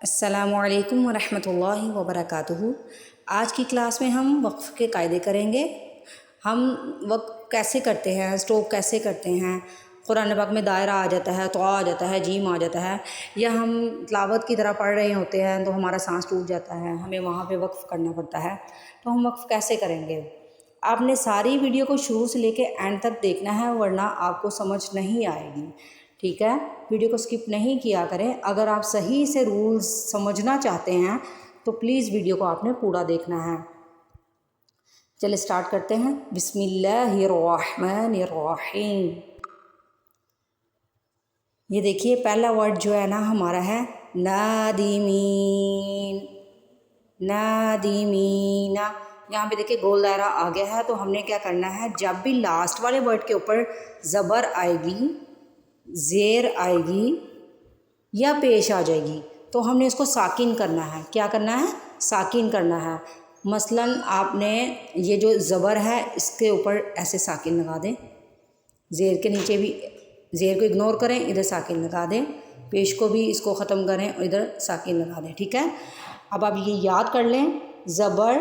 السلام علیکم ورحمۃ اللہ وبرکاتہ۔ آج کی کلاس میں ہم وقف کے قاعدے کریں گے۔ ہم وقف کیسے کرتے ہیں، اسٹاپ کیسے کرتے ہیں، قرآن پاک میں دائرہ آ جاتا ہے، تو آ جاتا ہے، جیم آ جاتا ہے، یا ہم تلاوت کی طرح پڑھ رہے ہوتے ہیں تو ہمارا سانس ٹوٹ جاتا ہے، ہمیں وہاں پہ وقف کرنا پڑتا ہے، تو ہم وقف کیسے کریں گے۔ آپ نے ساری ویڈیو کو شروع سے لے کے اینڈ تک دیکھنا ہے، ورنہ آپ کو سمجھ نہیں آئے گی، ٹھیک ہے۔ ویڈیو کو سکپ نہیں کیا کریں۔ اگر آپ صحیح سے رولز سمجھنا چاہتے ہیں تو پلیز ویڈیو کو آپ نے پورا دیکھنا ہے۔ چلے سٹارٹ کرتے ہیں۔ بسم اللہ الرحمن الرحیم۔ یہ دیکھیے پہلا ورڈ جو ہے نا ہمارا ہے نادمین، نادمین۔ یہاں پہ دیکھیے گول دائرہ آ گیا ہے، تو ہم نے کیا کرنا ہے، جب بھی لاسٹ والے ورڈ کے اوپر زبر آئے گی، زیر آئے گی یا پیش آ جائے گی، تو ہم نے اس کو ساکن کرنا ہے۔ کیا کرنا ہے؟ ساکن کرنا ہے۔ مثلاً آپ نے یہ جو زبر ہے اس کے اوپر ایسے ساکن لگا دیں، زیر کے نیچے بھی زیر کو اگنور کریں، ادھر ساکن لگا دیں، پیش کو بھی اس کو ختم کریں اور ادھر ساکن لگا دیں، ٹھیک ہے۔ اب آپ یہ یاد کر لیں، زبر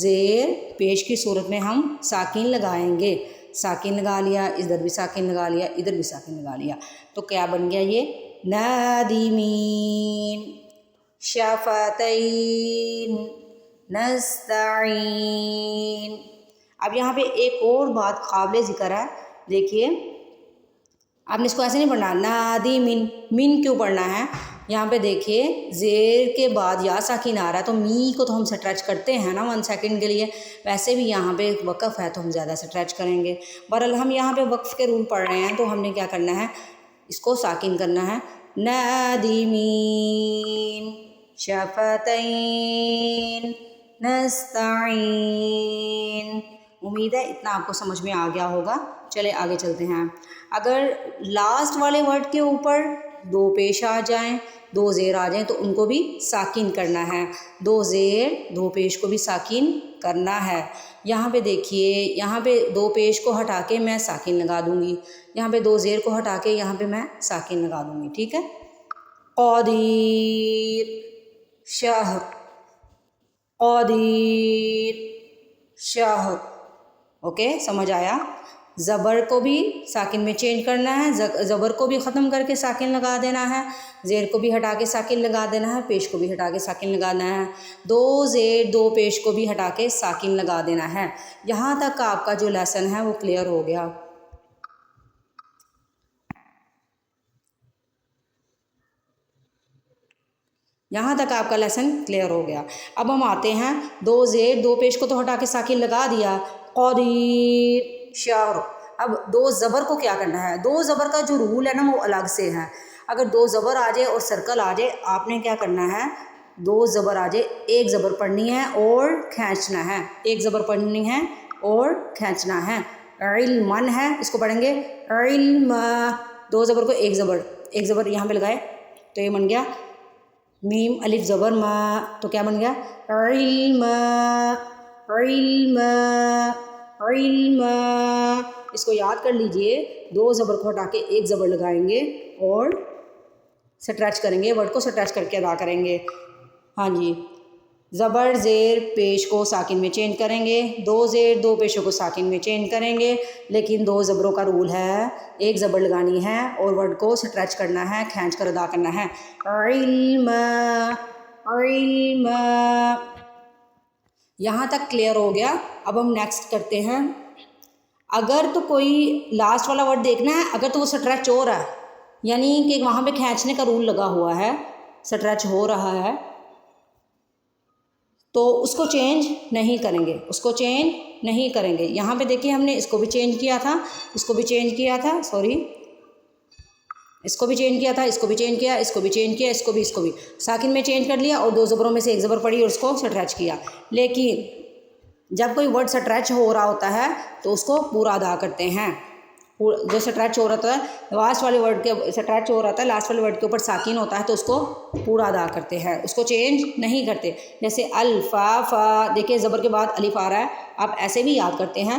زیر پیش کی صورت میں ہم ساکن لگائیں گے۔ ساکن لگا لیا، ادھر بھی ساکن لگا لیا، ادھر بھی ساکن لگا لیا، تو کیا بن گیا یہ نادمین، شفتین، نستعین۔ اب یہاں پہ ایک اور بات قابل ذکر ہے، دیکھیے آپ نے اس کو ایسے نہیں پڑھنا نادمین، من کیوں پڑھنا ہے؟ یہاں پہ دیکھیے زیر کے بعد یا ساکن آ رہا ہے، تو می کو تو ہم سٹریچ کرتے ہیں نا 1 سیکنڈ کے لیے، ویسے بھی یہاں پہ وقف ہے تو ہم زیادہ سٹریچ کریں گے۔ بہرحال ہم یہاں پہ وقف کے رول پڑھ رہے ہیں، تو ہم نے کیا کرنا ہے، اس کو ساکن کرنا ہے۔ نادمین، شفتین، نستعین۔ امید ہے اتنا آپ کو سمجھ میں آ گیا ہوگا۔ چلے آگے چلتے ہیں۔ اگر لاسٹ والے ورڈ کے اوپر 2 پیش آ جائیں، 2 زیر آ جائیں، تو ان کو بھی ساکن کرنا ہے۔ 2 زیر 2 پیش کو بھی ساکن کرنا ہے۔ یہاں پہ دیکھیے، یہاں پہ 2 پیش کو ہٹا کے میں ساکن لگا دوں گی، یہاں پہ 2 زیر کو ہٹا کے یہاں پہ میں ساکن لگا دوں گی، ٹھیک ہے۔ قدیر، شہر، قدیر، شہر، اوکے، سمجھ آیا۔ زبر کو بھی ساکن میں چینج کرنا ہے، زبر کو بھی ختم کر کے ساکن لگا دینا ہے، زیر کو بھی ہٹا کے ساکن لگا دینا ہے، پیش کو بھی ہٹا کے ساکن لگانا ہے، 2 زیر 2 پیش کو بھی ہٹا کے ساکن لگا دینا ہے۔ یہاں تک آپ کا جو لیسن ہے وہ کلیئر ہو گیا۔ یہاں تک آپ کا لیسن کلیئر ہو گیا۔ اب ہم آتے ہیں 2 زیر 2 پیش کو تو ہٹا کے ساکن لگا دیا، قدیر، شہر۔ اب 2 زبر کو کیا کرنا ہے؟ 2 زبر کا جو رول ہے نا وہ الگ سے ہے۔ اگر 2 زبر آ جائے اور سرکل آ جائے، آپ نے کیا کرنا ہے، 2 زبر آ جائے، 1 زبر پڑھنی ہے اور کھینچنا ہے، 1 زبر پڑھنی ہے اور کھینچنا ہے۔ علمن ہے، اس کو پڑھیں گے علم، 2 زبر کو 1 زبر یہاں پہ لگائے تو یہ بن گیا میم الف زبر ما، تو کیا بن گیا علم، علم، علم۔ اس کو یاد کر لیجئے، 2 زبر کو ہٹا کے 1 زبر لگائیں گے اور سٹریچ کریں گے، ورڈ کو سٹریچ کر کے ادا کریں گے۔ ہاں جی، زبر زیر پیش کو ساکن میں چینج کریں گے، 2 زیر 2 پیشوں کو ساکن میں چینج کریں گے، لیکن 2 زبروں کا رول ہے، 1 زبر لگانی ہے اور ورڈ کو سٹریچ کرنا ہے، کھینچ کر ادا کرنا ہے۔ علم، علم۔ یہاں تک کلیئر ہو گیا۔ اب ہم نیکسٹ کرتے ہیں۔ اگر تو کوئی لاسٹ والا ورڈ دیکھنا ہے، اگر تو وہ سٹریچ ہو رہا ہے، یعنی کہ وہاں پہ کھینچنے کا رول لگا ہوا ہے، سٹریچ ہو رہا ہے، تو اس کو چینج نہیں کریں گے، اس کو چینج نہیں کریں گے۔ یہاں پہ دیکھیے ہم نے اس کو بھی چینج کیا تھا، اس کو بھی چینج کیا تھا، اس کو بھی چینج کیا تھا، اس کو بھی چینج کیا، اس کو بھی چینج کیا، اس کو بھی ساکن میں چینج کر لیا اور 2 زبروں میں سے 1 زبر پڑھی اور اس کو سٹریچ کیا۔ لیکن جب کوئی ورڈ سٹریچ ہو رہا ہوتا ہے تو اس کو پورا ادا کرتے ہیں۔ جو سٹریچ ہو رہا ہے، لاسٹ والے ورڈ کے سٹریچ ہو رہا ہے، لاسٹ والے ورڈ کے اوپر ساکن ہوتا ہے تو اس کو پورا ادا کرتے ہیں، اس کو چینج نہیں کرتے۔ جیسے الفا، فا، دیکھیں زبر کے بعد الف آ رہا ہے، آپ ایسے بھی یاد کرتے ہیں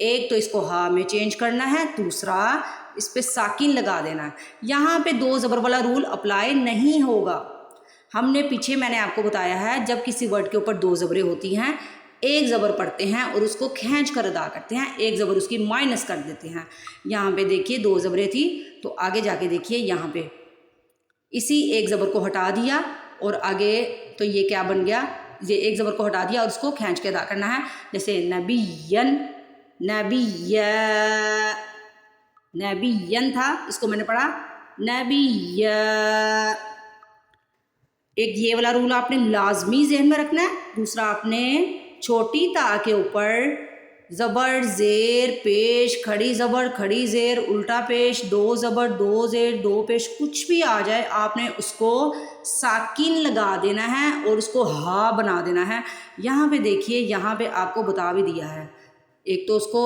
ایک تو اس کو ہا میں چینج کرنا ہے، دوسرا اس پہ ساکن لگا دینا ہے۔ یہاں پہ دو زبر والا رول اپلائی نہیں ہوگا۔ ہم نے پیچھے میں نے آپ کو بتایا ہے جب کسی ورڈ کے اوپر دو زبریں ہوتی ہیں، ایک زبر پڑھتے ہیں اور اس کو کھینچ کر ادا کرتے ہیں، ایک زبر اس کی مائنس کر دیتے ہیں۔ یہاں پہ دیکھیے دو زبریں تھی تو آگے جا کے دیکھیے یہاں پہ اسی ایک زبر کو ہٹا دیا اور آگے تو یہ کیا بن گیا، یہ ایک زبر کو ہٹا دیا اور اس کو کھینچ کے ادا کرنا ہے، جیسے نبیین، نبیہ، نبیین تھا، اس کو میں نے پڑھا نبیہ۔ ایک یہ والا رول آپ نے لازمی ذہن میں رکھنا ہے۔ دوسرا آپ نے چھوٹی تا کے اوپر زبر زیر پیش، کھڑی زبر کھڑی زیر، الٹا پیش، دو زبر دو زیر دو پیش، کچھ بھی آ جائے آپ نے اس کو ساکن لگا دینا ہے اور اس کو ہا بنا دینا ہے۔ یہاں پہ دیکھیے یہاں پہ آپ کو بتا بھی دیا ہے، ایک تو اس کو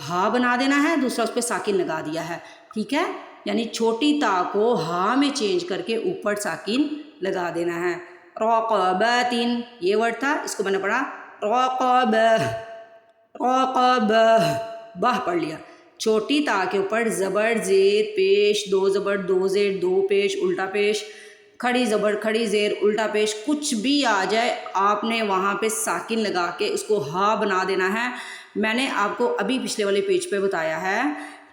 ہا بنا دینا ہے، دوسرا اس پہ ساکن لگا دیا ہے، ٹھیک ہے، یعنی چھوٹی تا کو ہا میں چینج کر کے اوپر ساکن لگا دینا ہے۔ رقبتن یہ ورڈ تھا، اس کو میں نے پڑھا رقبہ، رقبہ، بہ پڑھ لیا۔ چھوٹی تا کے اوپر زبر زیر پیش، دو زبر دو زیر دو پیش، الٹا پیش، کھڑی زبر کھڑی زیر الٹا پیش، کچھ بھی آ جائے آپ نے وہاں پہ ساکن لگا کے اس کو ہا بنا دینا ہے۔ میں نے آپ کو ابھی پچھلے والے پیج پہ بتایا ہے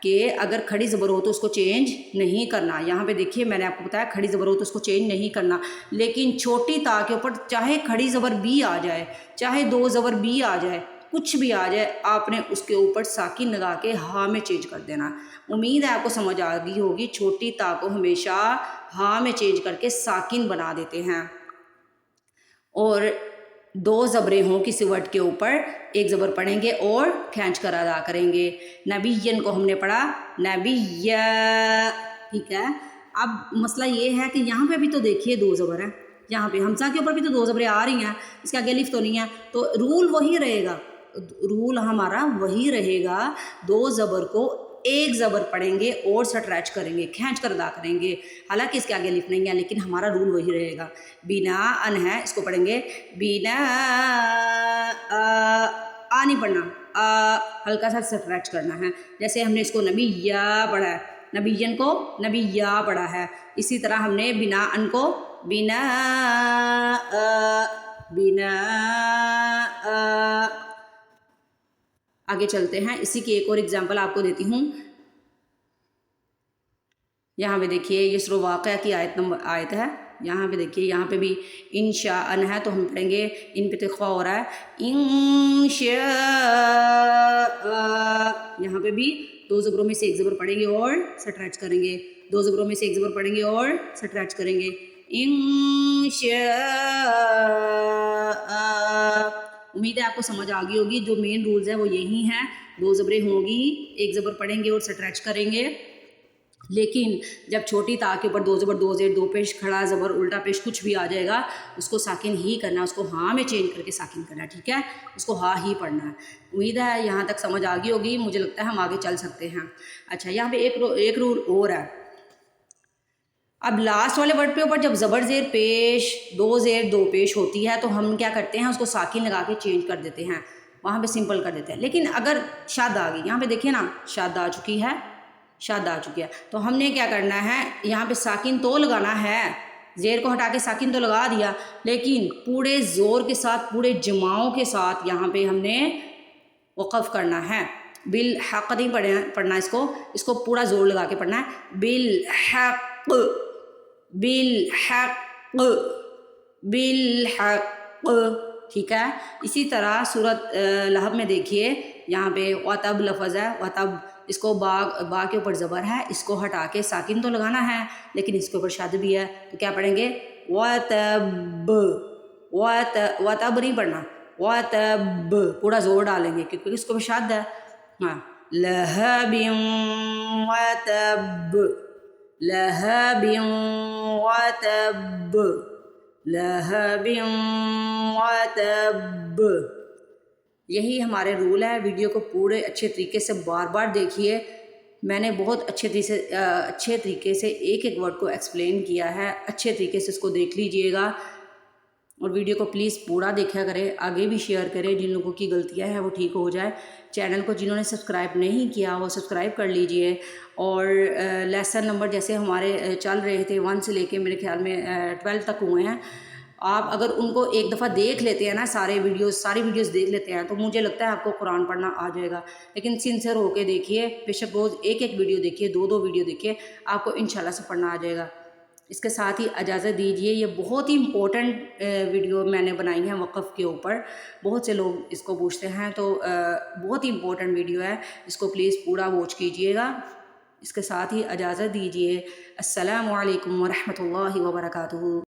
کہ اگر کھڑی زبر ہو تو اس کو چینج نہیں کرنا۔ یہاں پہ دیکھیے میں نے آپ کو بتایا کھڑی زبر ہو تو اس کو چینج نہیں کرنا، لیکن چھوٹی تا کے اوپر چاہے کھڑی زبر بھی آ جائے، چاہے دو زبر بھی آ جائے، کچھ بھی آ جائے، آپ نے اس کے اوپر ساکن لگا کے ہا میں چینج کر دینا۔ امید ہے آپ کو سمجھ آ گئی ہوگی، چھوٹی تا کو ہمیشہ ہا میں چینج کر کے ساکن بنا دیتے ہیں، اور دو زبریں ہوں کسی ورڈ کے اوپر ایک زبر پڑھیں گے اور کھینچ کر ادا کریں گے۔ نبیین کو ہم نے پڑھا نبیہ، ٹھیک ہے۔ اب مسئلہ یہ ہے کہ یہاں پہ بھی تو دیکھیے دو زبر ہیں، یہاں پہ ہمزہ کے اوپر بھی تو دو زبریں آ رہی ہیں، اس کے آگے الف تو نہیں ہے، تو رول وہی رہے گا، رول ہمارا وہی رہے گا، دو زبر کو ایک زبر پڑھیں گے اور سٹریچ کریں گے، کھینچ کر ادا کریں گے، حالانکہ اس کے آگے الف نہیں ہے لیکن ہمارا رول وہی رہے گا۔ بینا ان ہے، اس کو پڑھیں گے بینا، آ نہیں پڑھنا، ہلکا سا سٹریچ کرنا ہے، جیسے ہم نے اس کو نبیہ پڑھا ہے، نبیین کو نبیہ پڑھا ہے، اسی طرح ہم نے بنا ان کو بنا، بنا، آگے چلتے ہیں، اسی کی ایک اور اگزامپل آپ کو دیتی ہوں۔ یہاں پہ دیکھیے یسر واقعہ کی آیت ہے، یہاں پہ دیکھیے یہاں پہ بھی انشاء ان ہے تو ہم پڑھیں گے، ان پہ تخفہ ہو رہا ہے انشاء، یہاں پہ بھی دو زبروں میں سے ایک زبر پڑھیں گے اور سٹریچ کریں گے، دو زبروں میں سے ایک زبر پڑھیں گے اور سٹریچ کریں گے، انشاء۔ امید ہے آپ کو سمجھ آ گئی ہوگی، جو مین رولز ہیں وہ یہی ہیں، دو زبریں ہوں گی، ایک زبر پڑھیں گے اور سٹریچ کریں گے، لیکن جب چھوٹی تا کے اوپر دو زبر دو زیر دو پیش، کھڑا زبر الٹا پیش کچھ بھی آ جائے گا اس کو ساکن ہی کرنا، اس کو ہاں میں چینج کر کے ساکن کرنا، ٹھیک ہے، اس کو ہاں ہی پڑھنا ہے۔ امید ہے یہاں تک سمجھ آ گئی ہوگی، مجھے لگتا ہے ہم آگے چل سکتے ہیں۔ اچھا یہاں پہ ایک رول اور ہے، اب لاسٹ والے ورڈ پہ اوپر جب زبر زیر پیش، دو زیر دو پیش ہوتی ہے تو ہم کیا کرتے ہیں، اس کو ساکن لگا کے چینج کر دیتے ہیں، وہاں پہ سمپل کر دیتے ہیں، لیکن اگر شاد آ گئی، یہاں پہ دیکھیے نا شاد آ چکی ہے، شاد آ چکی ہے، تو ہم نے کیا کرنا ہے، یہاں پہ ساکن تو لگانا ہے، زیر کو ہٹا کے ساکن تو لگا دیا، لیکن پورے زور کے ساتھ پورے جماؤں کے ساتھ یہاں پہ ہم نے وقف کرنا ہے، بالحق نہیں پڑھنا، اس کو پورا زور لگا کے پڑھنا ہے، بالحق، بالحق، بالحق، ٹھیک ہے۔ اسی طرح سورۃ لہب میں دیکھیے یہاں پہ وَتَب لفظ ہے، وَتَب، اس کو با کے اوپر زبر ہے، اس کو ہٹا کے ساکن تو لگانا ہے لیکن اس کے اوپر شد بھی ہے، تو کیا پڑھیں گے وَتَب، وَتَب نہیں پڑھنا، وَتَب، پورا زور ڈالیں گے کیونکہ اس کو اوپر شد ہے، ہاں، لَهَبٍ وَتَب، لَهَبٍ وَتَب، لَهَبٍ وَتَب، یہی ہمارے رول ہے۔ ویڈیو کو پورے اچھے طریقے سے بار بار دیکھیے، میں نے بہت اچھے طریقے سے ایک ایک ورڈ کو ایکسپلین کیا ہے، اچھے طریقے سے اس کو دیکھ لیجئے گا۔ اور ویڈیو کو پلیز پورا دیکھا کریں، آگے بھی شیئر کریں، جن لوگوں کی غلطیاں ہیں وہ ٹھیک ہو جائے۔ چینل کو جنہوں نے سبسکرائب نہیں کیا وہ سبسکرائب کر لیجئے۔ اور لیسن نمبر جیسے ہمارے چل رہے تھے 1 سے لے کے میرے خیال میں 12 تک ہوئے ہیں، آپ اگر ان کو ایک دفعہ دیکھ لیتے ہیں نا، ساری ویڈیوز دیکھ لیتے ہیں، تو مجھے لگتا ہے آپ کو قرآن پڑھنا آ جائے گا۔ لیکن سنسر ہو کے دیکھیے، بے شک روز ایک ویڈیو دیکھیے، 2 ویڈیو دیکھیے، آپ کو انشاءاللہ سے پڑھنا آ جائے گا۔ اس کے ساتھ ہی اجازت دیجیے، یہ بہت ہی امپورٹنٹ ویڈیو میں نے بنائی ہے وقف کے اوپر، بہت سے لوگ اس کو پوچھتے ہیں، تو بہت ہی امپورٹنٹ ویڈیو ہے، اس کو پلیز پورا واچ کیجیے گا۔ اس کے ساتھ ہی اجازت دیجیے۔ السلام علیکم ورحمۃ اللہ وبرکاتہ۔